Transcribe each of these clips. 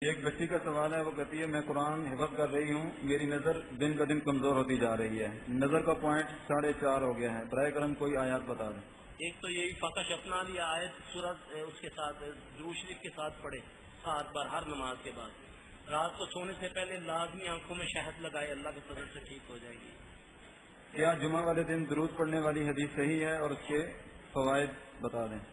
ایک بچی کا سوال ہے، وہ کہتی ہے میں قرآن حفظ کر رہی ہوں، میری نظر دن بہ دن کمزور ہوتی جا رہی ہے، نظر کا پوائنٹ 4.5 ہو گیا ہے، برائے کرم کوئی آیات بتا دیں۔ ایک تو یہی فقش اپنا لی آیت سورت اس کے ساتھ درود شریف کے ساتھ پڑھے 7 بار ہر نماز کے بعد، رات کو سونے سے پہلے لازمی آنکھوں میں شہد لگائے، اللہ کے فضل سے ٹھیک ہو جائے گی۔ کیا جمعہ والے دن درود پڑھنے والی حدیث صحیح ہے اور اس کے فوائد بتا دیں۔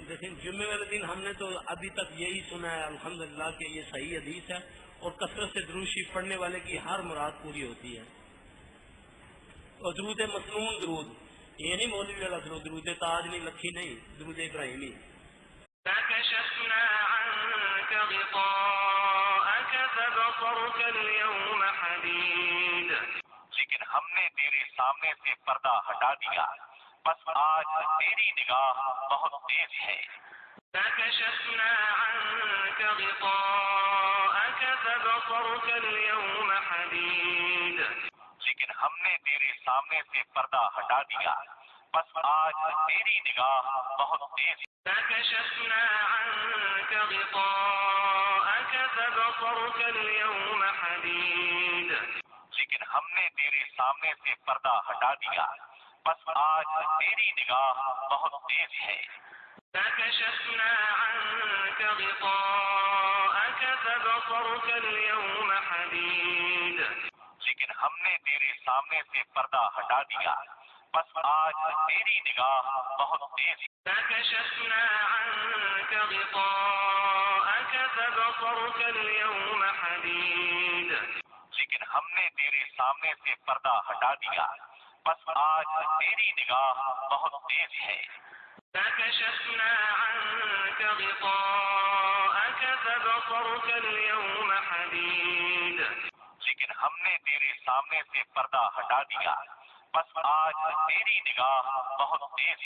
دیکھیں جمعے والے دن ہم نے تو ابھی تک یہی سنا ہے الحمدللہ کہ یہ صحیح حدیث ہے، اور کثرت سے درود شریف پڑھنے والے کی ہر مراد پوری ہوتی ہے۔ اور درود مسنون، درود یہ نہیں مولوی والا درود، درود تاج نہیں، لکھی نہیں، درود ابراہیمی۔ فكشفنا عنك غطاءك فبصرك اليوم حديد، لیکن ہم نے تیرے سامنے سے پردہ ہٹا دیا، بس آج تیری نگاہ بہت تیز ہے۔ فكشفنا عنك غطاءك فبصرك اليوم حديد، لیکن ہم نے تیرے سامنے سے پردہ ہٹا دیا، بس آج تیری نگاہ بہت تیز ہے۔ فكشفنا عنك غطاءك فبصرك اليوم حديد، لیکن ہم نے تیرے سامنے سے پردہ ہٹا دیا، بس آج تیری نگاہ بہت تیز ہے۔ فكشفنا عنك غطاءك فبصرك اليوم حديد، لیکن ہم نے تیرے سامنے سے پردہ ہٹا دیا، بس آج تیری نگاہ بہت تیز ہے۔ فكشفنا عنك غطاءك فبصرك اليوم حديد، لیکن ہم نے تیرے سامنے سے پردہ ہٹا دیا، بس آج تیری نگاہ بہت تیز ہے۔ فكشفنا عنك غطاءك فبصرك اليوم حديد، لیکن ہم نے تیرے سامنے سے پردہ ہٹا دیا، بس آج تیری نگاہ بہت تیز ہے۔